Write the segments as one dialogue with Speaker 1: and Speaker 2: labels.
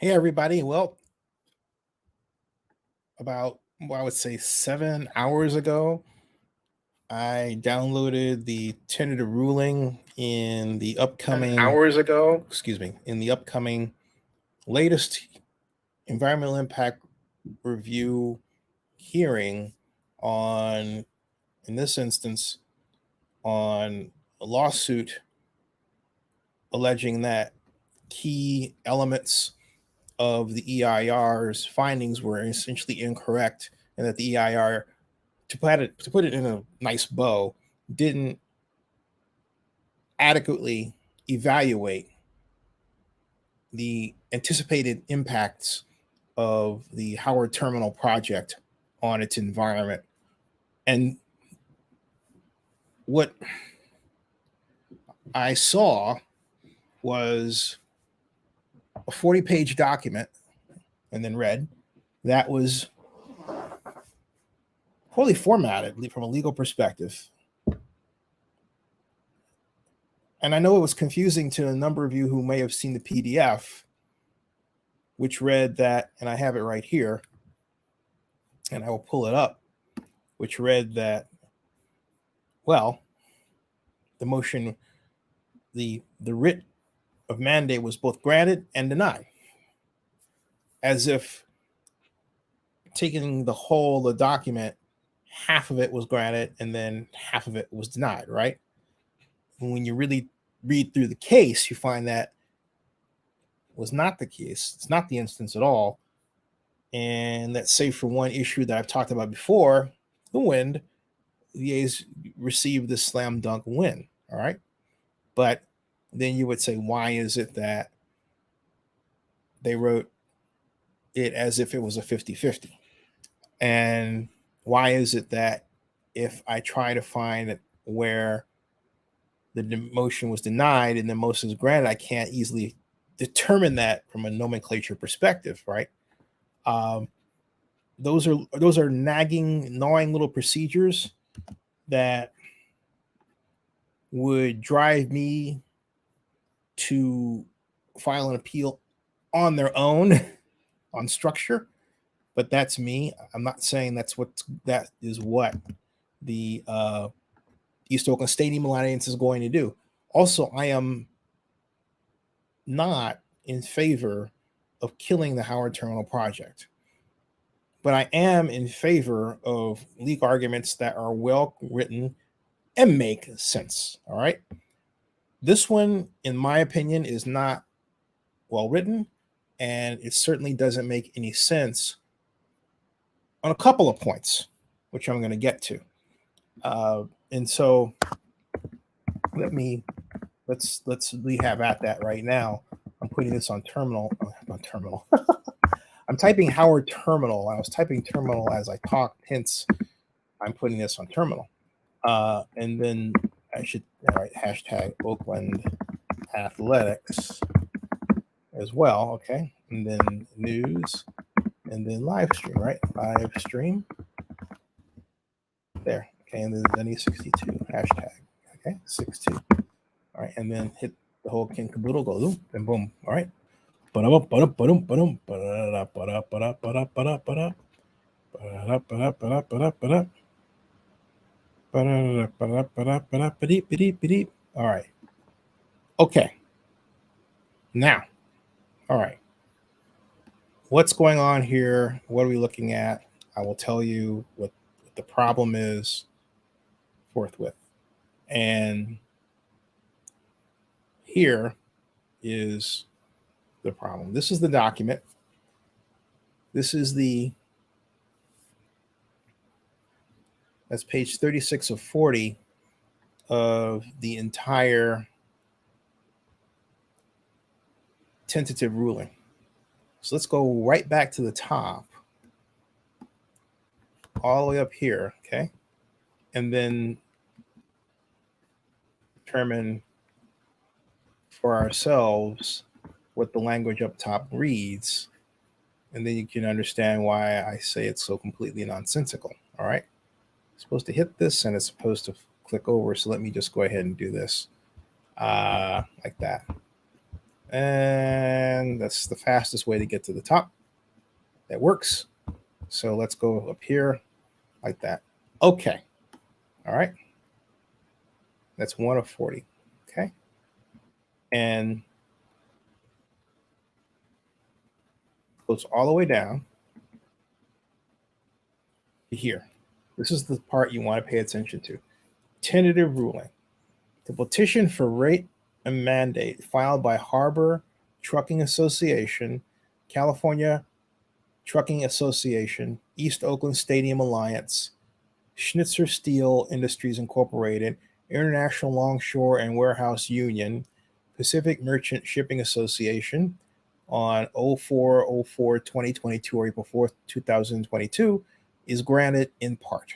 Speaker 1: Hey, everybody. Well, I would say 7 hours ago, I downloaded the tentative ruling in the upcoming latest environmental impact review hearing on, in this instance, on a lawsuit alleging that key elements of the EIR's findings were essentially incorrect, and that the EIR, to put it in a nice bow, didn't adequately evaluate the anticipated impacts of the Howard Terminal project on its environment. And what I saw was a 40-page document, and then read, that was poorly formatted from a legal perspective. And I know it was confusing to a number of you who may have seen the PDF, which read that, and I have it right here, and I will pull it up, which read that, well, the motion, the writ of mandate was both granted and denied, as if taking the document, half of it was granted and then half of it was denied, right? And when you really read through the case, you find that was not the case. It's not the instance at all. And that, save for one issue that I've talked about before, the wind, the A's received this slam dunk win, all right? But then you would say, why is it that they wrote it as if it was a 50-50? And why is it that if I try to find where the motion was denied and the motion is granted, I can't easily determine that from a nomenclature perspective, right? Those are nagging, gnawing little procedures that would drive me to file an appeal on their own on structure, but that's me. I'm not saying that is what the East Oakland Stadium Alliance is going to do. Also, I am not in favor of killing the Howard Terminal project, but I am in favor of legal arguments that are well written and make sense. All right. This one, in my opinion, is not well written, and it certainly doesn't make any sense on a couple of points, which I'm going to get to. And so let's have at that right now. I'm putting this on terminal. I'm typing Howard Terminal. I was typing terminal as I talked, hence I'm putting this on terminal. And then I should write hashtag Oakland Athletics as well, okay? And then news, and then live stream, right? Live stream. There, okay, and then Zenny62, hashtag, okay, 62. All right, and then hit the whole king caboodle, go boom, and boom, all right? All right. Okay. Now, all right. What's going on here? What are we looking at? I will tell you what the problem is forthwith. And here is the problem. This is the document. This is that's page 36 of 40 of the entire tentative ruling. So let's go right back to the top, all the way up here, okay? And then determine for ourselves what the language up top reads, and then you can understand why I say it's so completely nonsensical, all right? It's supposed to hit this, and it's supposed to click over, so let me just go ahead and do this like that. And That's the fastest way to get to the top. That works. So let's go up here like that. Okay. All right. That's 1 of 40. Okay. And goes all the way down to here. This is the part you want to pay attention to. Tentative ruling. The petition for Writ of Mandate filed by Harbor Trucking Association, California Trucking Association, East Oakland Stadium Alliance, Schnitzer Steel Industries Incorporated, International Longshore and Warehouse Union, Pacific Merchant Shipping Association on 04/04/2022 or April 4th, 2022 is granted in part.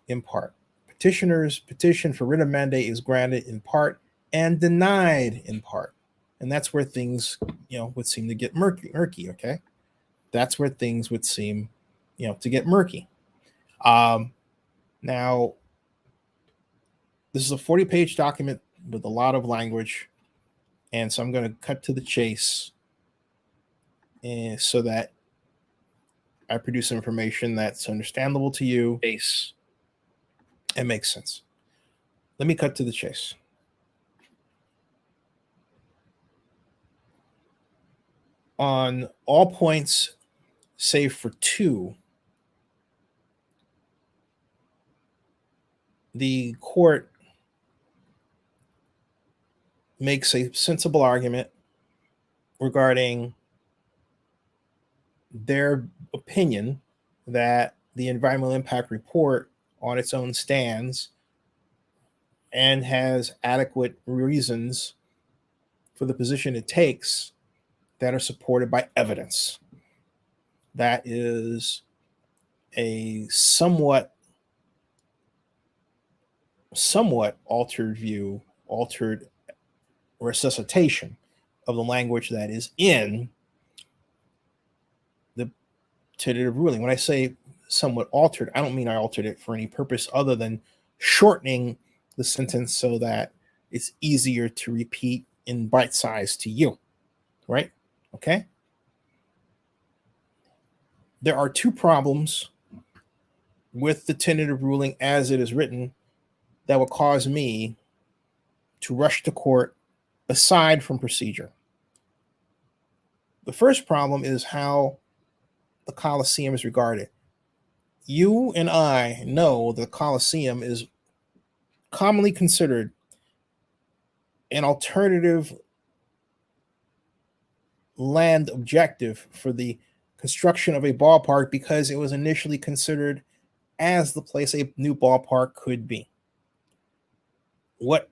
Speaker 1: In part. Petitioners petition for writ of mandate is granted in part and denied in part. And that's where things, would seem to get murky, okay? That's where things would seem, to get murky. Now, this is a 40-page document with a lot of language, and so I'm going to cut to the chase so that I produce information that's understandable to you and makes sense. Let me cut to the chase. On all points, save for 2, the court makes a sensible argument regarding their opinion that the environmental impact report on its own stands and has adequate reasons for the position it takes that are supported by evidence. That is a somewhat altered view, altered resuscitation of the language that is in the tentative ruling. When I say somewhat altered, I don't mean I altered it for any purpose other than shortening the sentence so that it's easier to repeat in bite size to you, right? Okay. There are 2 problems with the tentative ruling as it is written that will cause me to rush to court aside from procedure. The first problem is how the Coliseum is regarded. You and I know the Coliseum is commonly considered an alternative land objective for the construction of a ballpark because it was initially considered as the place a new ballpark could be. What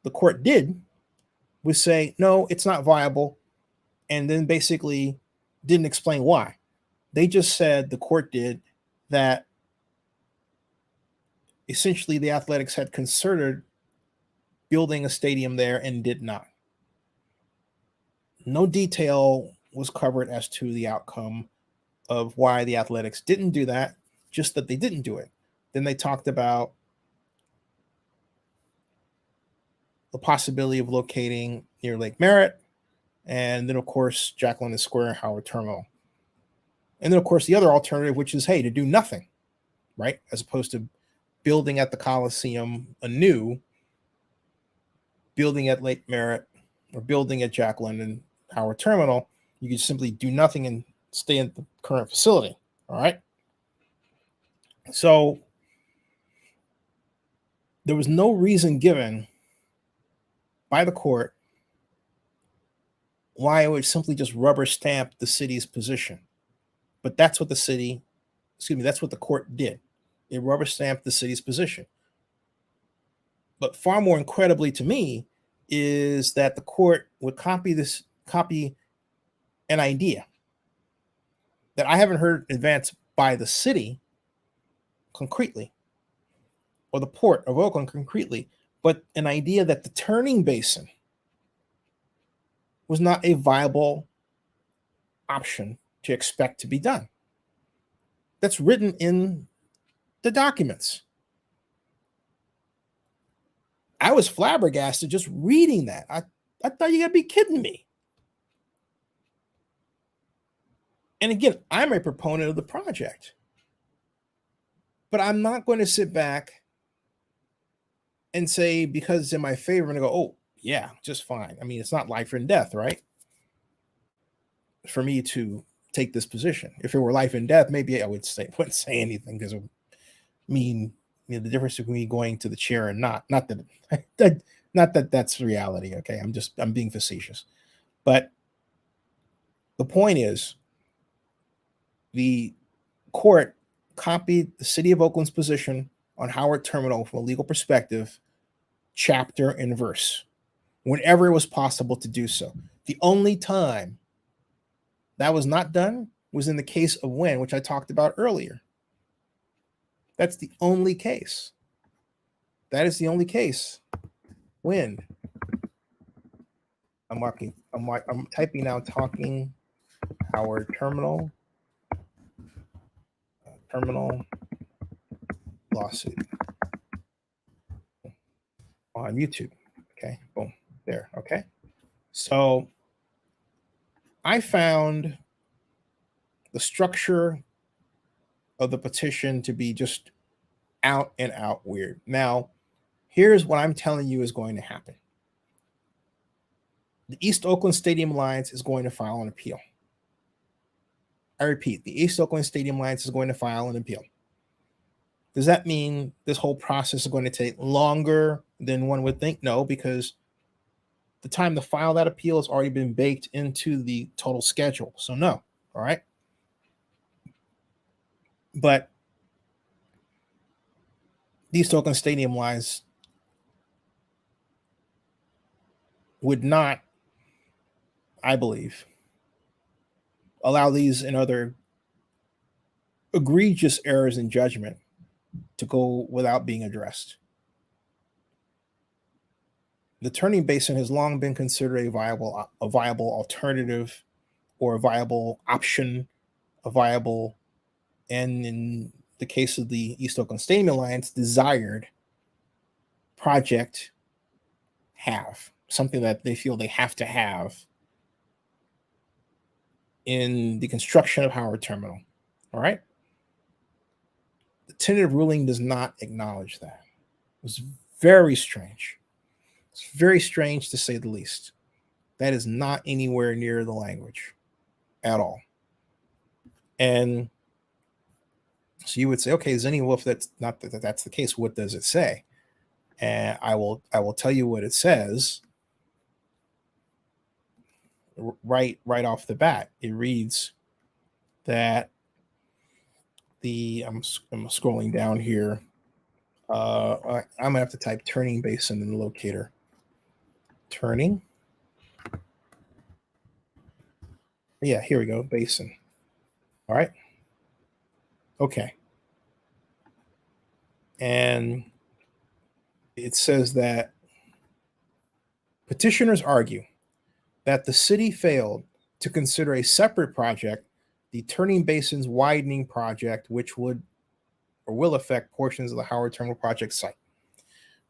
Speaker 1: the court did was say, no, it's not viable, and then basically didn't explain why. They just said, the court did, that essentially the Athletics had considered building a stadium there and did not. No detail was covered as to the outcome of why the Athletics didn't do that, just that they didn't do it. Then they talked about the possibility of locating near Lake Merritt, and then, of course, Jack London Square and Howard Terminal. And then, of course, the other alternative, which is, hey, to do nothing, right? As opposed to building at the Coliseum anew, building at Lake Merritt, or building at Jack London Howard Terminal, you could simply do nothing and stay in the current facility, all right? So there was no reason given by the court why it would simply just rubber stamp the city's position. But that's what that's what the court did. It rubber stamped the city's position. But far more incredibly to me is that the court would copy an idea that I haven't heard advanced by the city concretely, or the Port of Oakland concretely, but an idea that the turning basin was not a viable option to expect to be done. That's written in the documents. I was flabbergasted just reading that. I thought you gotta be kidding me. And again, I'm a proponent of the project, but I'm not going to sit back and say, because it's in my favor, and go, oh, yeah, just fine. I mean, it's not life and death, right? For me to take this position. If it were life and death, maybe I wouldn't say anything, because it would mean, the difference between me going to the chair and not that that's reality. Okay. I'm being facetious, but the point is, the court copied the City of Oakland's position on Howard Terminal from a legal perspective, chapter and verse, whenever it was possible to do so. The only time that was not done was in the case of Wynn, which I talked about earlier. That's the only case. That is the only case. Wynn. I'm typing now, talking Howard Terminal lawsuit on YouTube. Okay, boom, there. Okay, so I found the structure of the petition to be just out and out weird. Now, here's what I'm telling you is going to happen. The East Oakland Stadium Alliance is going to file an appeal. I repeat, the East Oakland Stadium Alliance is going to file an appeal. Does that mean this whole process is going to take longer than one would think? No, because the time to file that appeal has already been baked into the total schedule. So no, all right? But the East Oakland Stadium Alliance would not, I believe, allow these and other egregious errors in judgment to go without being addressed. The turning basin has long been considered a viable alternative, or a viable option, and in the case of the East Oakland Stadium Alliance, desired project something that they feel they have to have in the construction of Howard Terminal. All right. The tentative ruling does not acknowledge that. It was very strange. It's very strange, to say the least. That is not anywhere near the language at all. And so you would say, okay, Zenny Wolf, that's not that's the case. What does it say? And I will tell you what it says right off the bat. It reads that I'm scrolling down here. I'm gonna have to type turning basin in the locator. Turning. Yeah, here we go. Basin. All right. Okay. And it says that petitioners argue that the city failed to consider a separate project, the Turning Basin's widening project, which would or will affect portions of the Howard Terminal project site.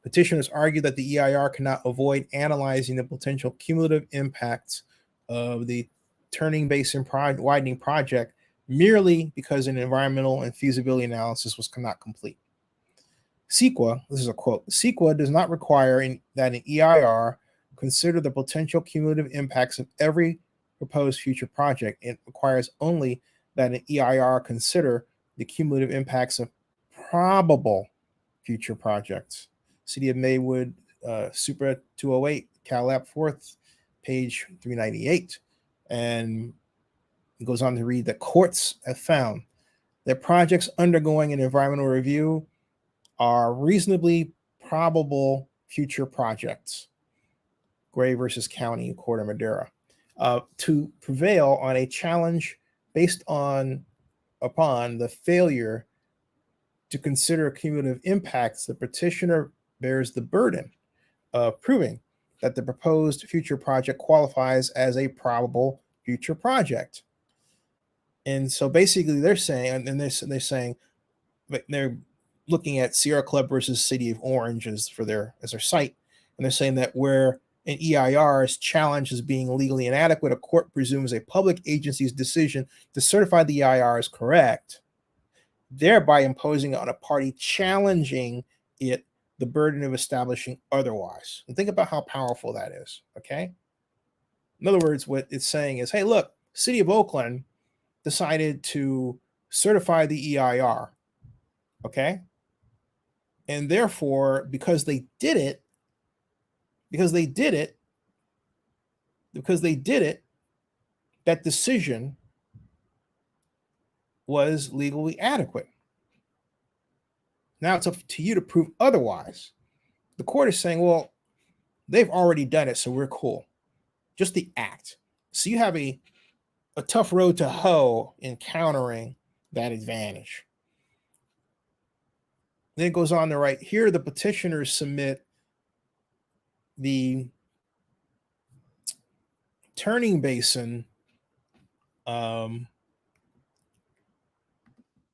Speaker 1: Petitioners argue that the EIR cannot avoid analyzing the potential cumulative impacts of the Turning Basin widening project merely because an environmental and feasibility analysis was not complete. CEQA, this is a quote, CEQA does not require that an EIR consider the potential cumulative impacts of every proposed future project. It requires only that an EIR consider the cumulative impacts of probable future projects. City of Maywood, Supra 208, Cal-App 4th, page 398. And it goes on to read that courts have found that projects undergoing an environmental review are reasonably probable future projects. Gray versus County Court of Madera. To prevail on a challenge based upon the failure to consider cumulative impacts, the petitioner bears the burden of proving that the proposed future project qualifies as a probable future project. And so basically they're saying, and they're saying, they're looking at Sierra Club versus City of Orange as their site, and they're saying that where an EIR is challenged as being legally inadequate, a court presumes a public agency's decision to certify the EIR is correct, thereby imposing on a party challenging it the burden of establishing otherwise. And think about how powerful that is, okay? In other words, what it's saying is, hey, look, City of Oakland decided to certify the EIR, okay? And therefore, because they did it, that decision was legally adequate. Now it's up to you to prove otherwise. The court is saying, well, they've already done it, so we're cool. Just the act. So you have a tough road to hoe in countering that advantage. Then it goes on to write, here the petitioners submit the turning basin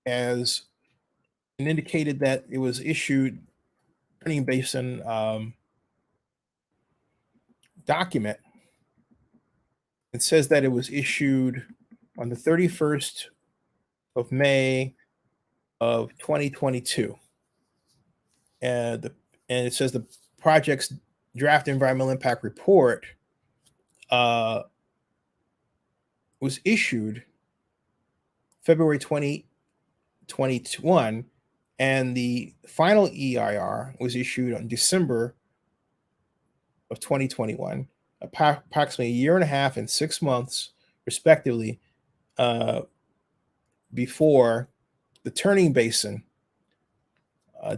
Speaker 1: as and indicated that it was issued, turning basin document. It says that it was issued on the 31st of May of 2022. And it says the project's draft environmental impact report was issued February 2021, and the final EIR was issued on December of 2021, approximately a year and a half and 6 months, respectively, before the turning basin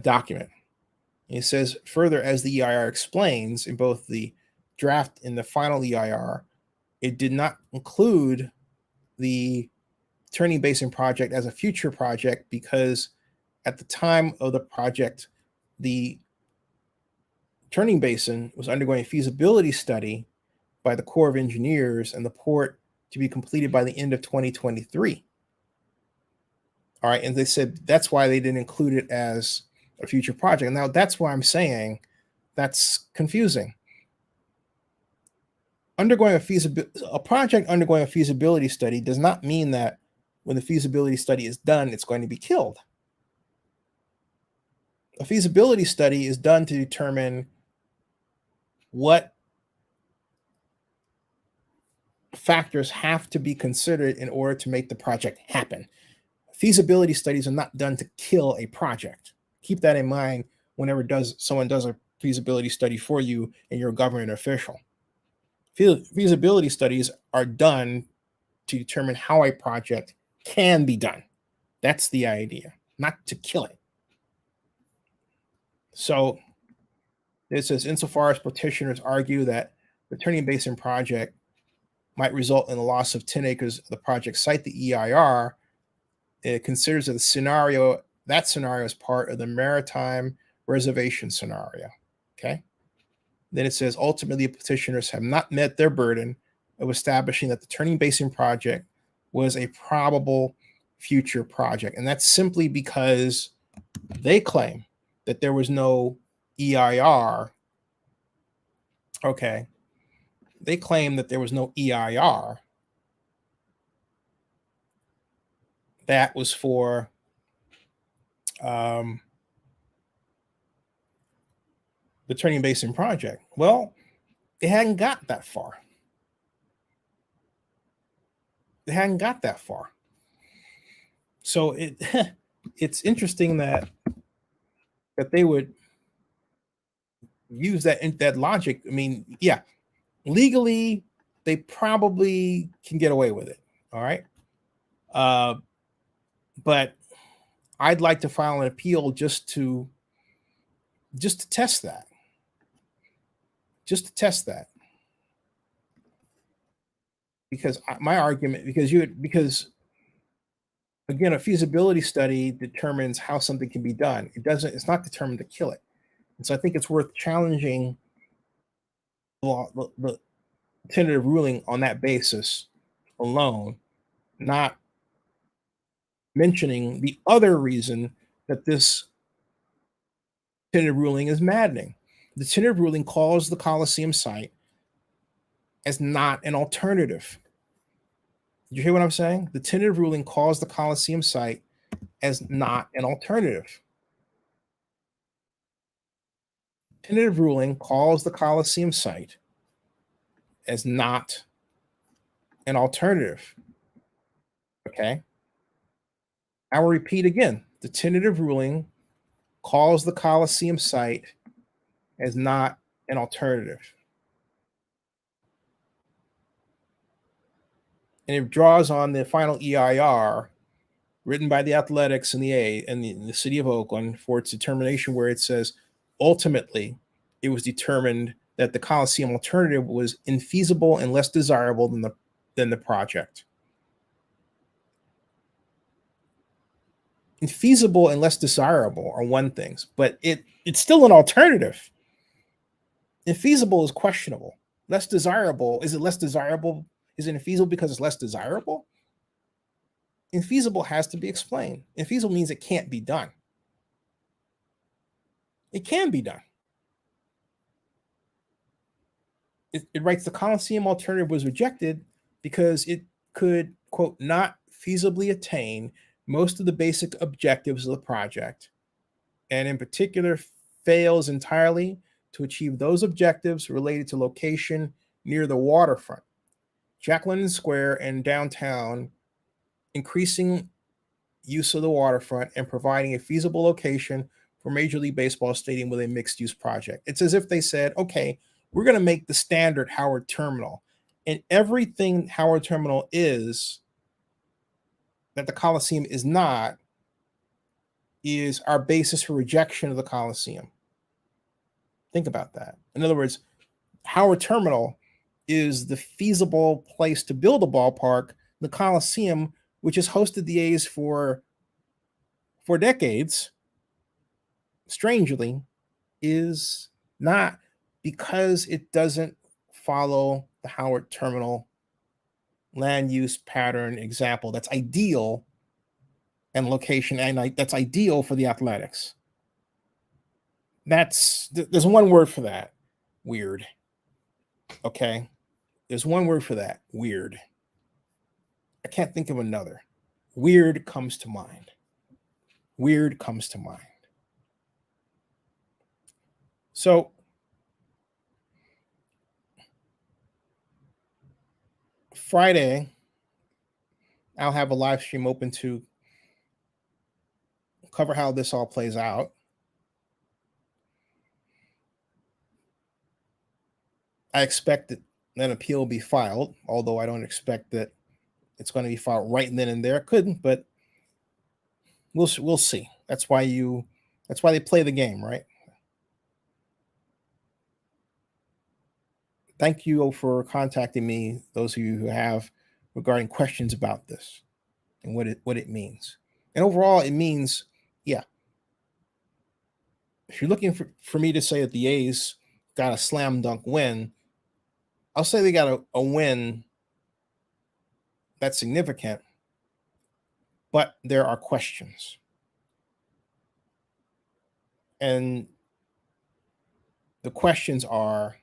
Speaker 1: document. And it says further, as the EIR explains in both the draft and the final EIR, it did not include the turning basin project as a future project because at the time of the project, the turning basin was undergoing a feasibility study by the Corps of Engineers and the port to be completed by the end of 2023. All right, and they said that's why they didn't include it as a future project. Now, that's why I'm saying that's confusing. A project undergoing a feasibility study does not mean that when the feasibility study is done, it's going to be killed. A feasibility study is done to determine what factors have to be considered in order to make the project happen. Feasibility studies are not done to kill a project. Keep that in mind whenever someone does a feasibility study for you and you're a government official. Feasibility studies are done to determine how a project can be done. That's the idea, not to kill it. So it says, insofar as petitioners argue that the turning basin project might result in the loss of 10 acres of the project site, the EIR, it considers that scenario is part of the maritime reservation scenario. Okay. Then it says, ultimately, petitioners have not met their burden of establishing that the turning basin project was a probable future project. And that's simply because they claim that there was no EIR. Okay. They claim that there was no EIR that was for the turning basin project. Well, they hadn't got that far. So it's interesting that they would use that logic. I mean, yeah, legally they probably can get away with it. All right. But I'd like to file an appeal just to test that. Because my argument, because again, a feasibility study determines how something can be done. It's not determined to kill it. And so I think it's worth challenging the tentative ruling on that basis alone, not mentioning the other reason that this tentative ruling is maddening. The tentative ruling calls the Coliseum site as not an alternative. Did you hear what I'm saying? The tentative ruling calls the Coliseum site as not an alternative. Tentative ruling calls the Coliseum site as not an alternative. Okay. I will repeat again. The tentative ruling calls the Coliseum site as not an alternative. And it draws on the final EIR written by the Athletics and the City of Oakland for its determination, where it says ultimately it was determined that the Coliseum alternative was infeasible and less desirable than the project. Infeasible and less desirable are one thing, but it's still an alternative. Infeasible is questionable. Less desirable, is it less desirable? Is it infeasible because it's less desirable? Infeasible has to be explained. Infeasible means it can't be done. It can be done. It writes the Coliseum alternative was rejected because it could, quote, not feasibly attain most of the basic objectives of the project, and in particular fails entirely to achieve those objectives related to location near the waterfront, Jack London Square, and downtown, increasing use of the waterfront and providing a feasible location for Major League Baseball stadium with a mixed-use project. It's as if they said, okay, we're going to make the standard Howard Terminal, and everything Howard Terminal is that the Coliseum is not is our basis for rejection of the Coliseum. Think about that. In other words, Howard Terminal is the feasible place to build a ballpark. The Coliseum, which has hosted the A's for decades, strangely, is not, because it doesn't follow the Howard Terminal land use pattern example that's ideal and location, and that's ideal for the Athletics. There's one word for that: weird. Okay, there's one word for that: weird. I can't think of another. Weird comes to mind. Weird comes to mind. So Friday, I'll have a live stream open to cover how this all plays out. I expect that an appeal will be filed, although I don't expect that it's going to be filed right then and there. It couldn't, but we'll see. That's why they play the game, right? Thank you for contacting me, those of you who have, regarding questions about this and what it means. And overall, it means, yeah, if you're looking for me to say that the A's got a slam dunk win, I'll say they got a win that's significant, but there are questions. And the questions are,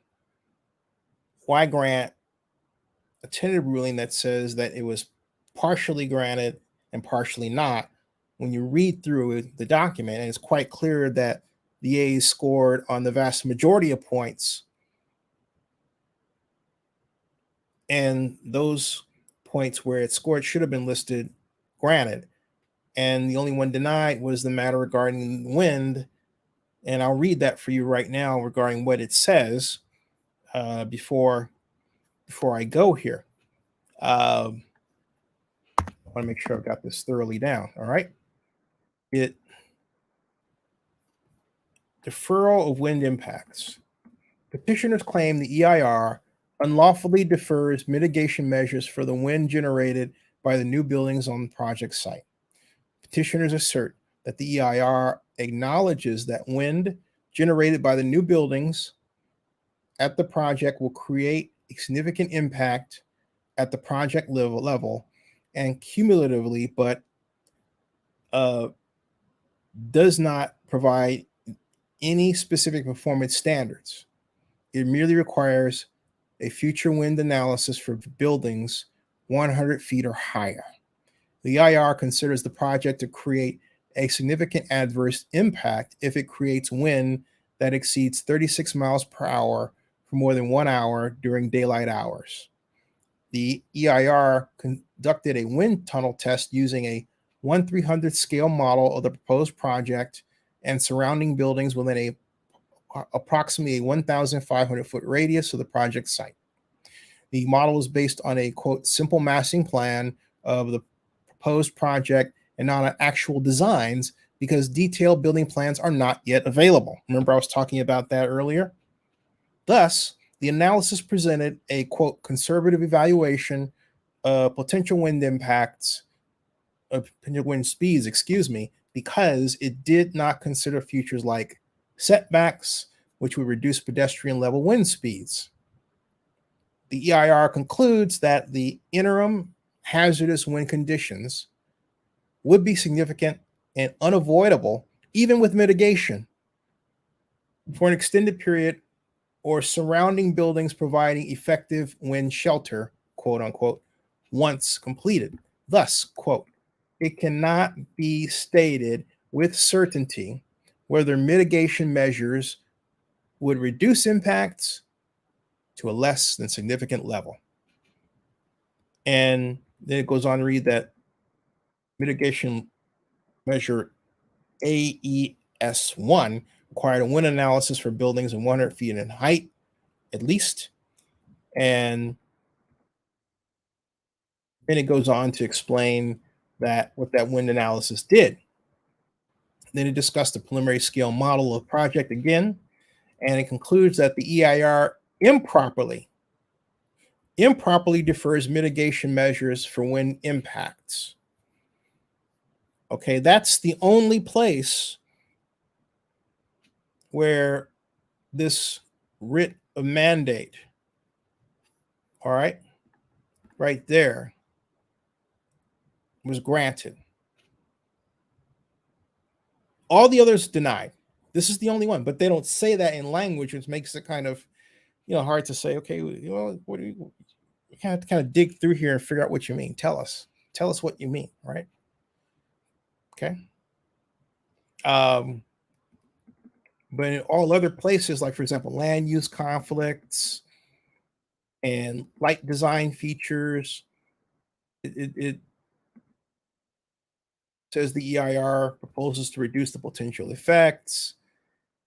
Speaker 1: why grant a tentative ruling that says that it was partially granted and partially not? When you read through the document, and it's quite clear that the A's scored on the vast majority of points, and those points where it scored should have been listed granted, and the only one denied was the matter regarding wind. And I'll read that for you right now regarding what it says before I go here. I want to make sure I've got this thoroughly down. All right. Deferral of wind impacts. Petitioners claim the EIR unlawfully defers mitigation measures for the wind generated by the new buildings on the project site. Petitioners assert that the EIR acknowledges that wind generated by the new buildings at the project will create a significant impact at the project level and cumulatively, but does not provide any specific performance standards. It merely requires a future wind analysis for buildings 100 feet or higher. The EIR considers the project to create a significant adverse impact if it creates wind that exceeds 36 miles per hour for more than 1 hour during daylight hours. The EIR conducted a wind tunnel test using a 1/300th scale model of the proposed project and surrounding buildings within approximately a 1,500-foot radius of the project site. The model is based on a, quote, simple massing plan of the proposed project and not on actual designs because detailed building plans are not yet available. Remember I was talking about that earlier? Thus, the analysis presented a, quote, conservative evaluation of potential wind impacts, potential wind speeds, because it did not consider features like setbacks, which would reduce pedestrian level wind speeds. The EIR concludes that the interim hazardous wind conditions would be significant and unavoidable, even with mitigation, for an extended period or surrounding buildings providing effective wind shelter, quote unquote, once completed. Thus, quote, it cannot be stated with certainty whether mitigation measures would reduce impacts to a less than significant level. And then it goes on to read that mitigation measure AES1 required a wind analysis for buildings in 100 feet in height, at least. And then it goes on to explain that what that wind analysis did. Then it discussed the preliminary scale model of project again, and it concludes that the EIR improperly defers mitigation measures for wind impacts. Okay, that's the only place where this writ of mandate, all right, right there, was granted. All the others denied. This is the only one, but they don't say that in language, which makes it kind of, hard to say, okay, what do you have to kind of dig through here and figure out what you mean. Tell us what you mean, right? Okay. But in all other places, like for example, land use conflicts and light design features, it says the EIR proposes to reduce the potential effects,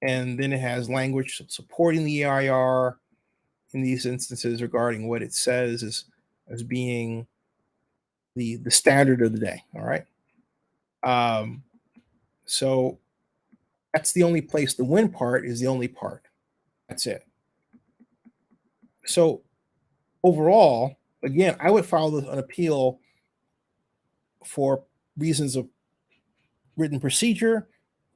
Speaker 1: and then it has language supporting the EIR in these instances regarding what it says as being the standard of the day. All right. So that's the only place. The wind part is the only part. That's it. So overall, again, I would file an appeal for reasons of written procedure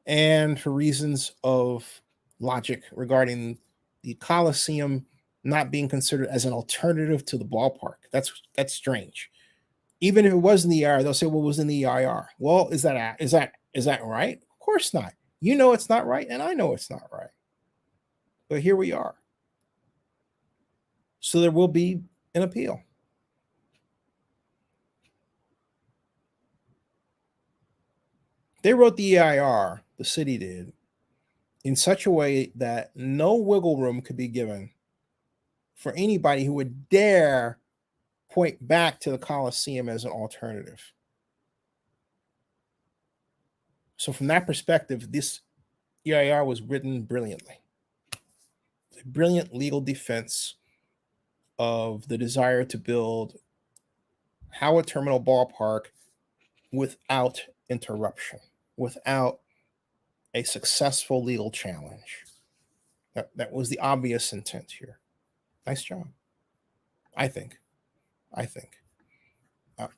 Speaker 1: and for reasons of logic regarding the Coliseum not being considered as an alternative to the ballpark. That's strange. Even if it was in the EIR, they'll say, well, it was in the EIR. Well, is that right? Of course not. You know it's not right, and I know it's not right. But here we are. So there will be an appeal. They wrote the EIR, the city did, in such a way that no wiggle room could be given for anybody who would dare point back to the Coliseum as an alternative. So from that perspective, this EIR was written brilliantly. A brilliant legal defense of the desire to build Howard Terminal Ballpark without interruption, without a successful legal challenge. That was the obvious intent here. Nice job. I think.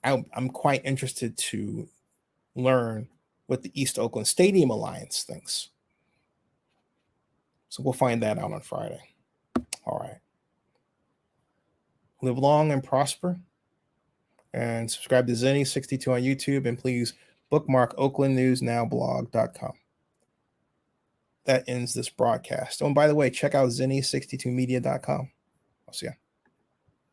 Speaker 1: I'm quite interested to learn what the East Oakland Stadium Alliance thinks. So we'll find that out on Friday. All right. Live long and prosper. And subscribe to Zenny62 on YouTube. And please bookmark oaklandnewsnowblog.com. That ends this broadcast. Oh, and by the way, check out Zenny62media.com. I'll see you.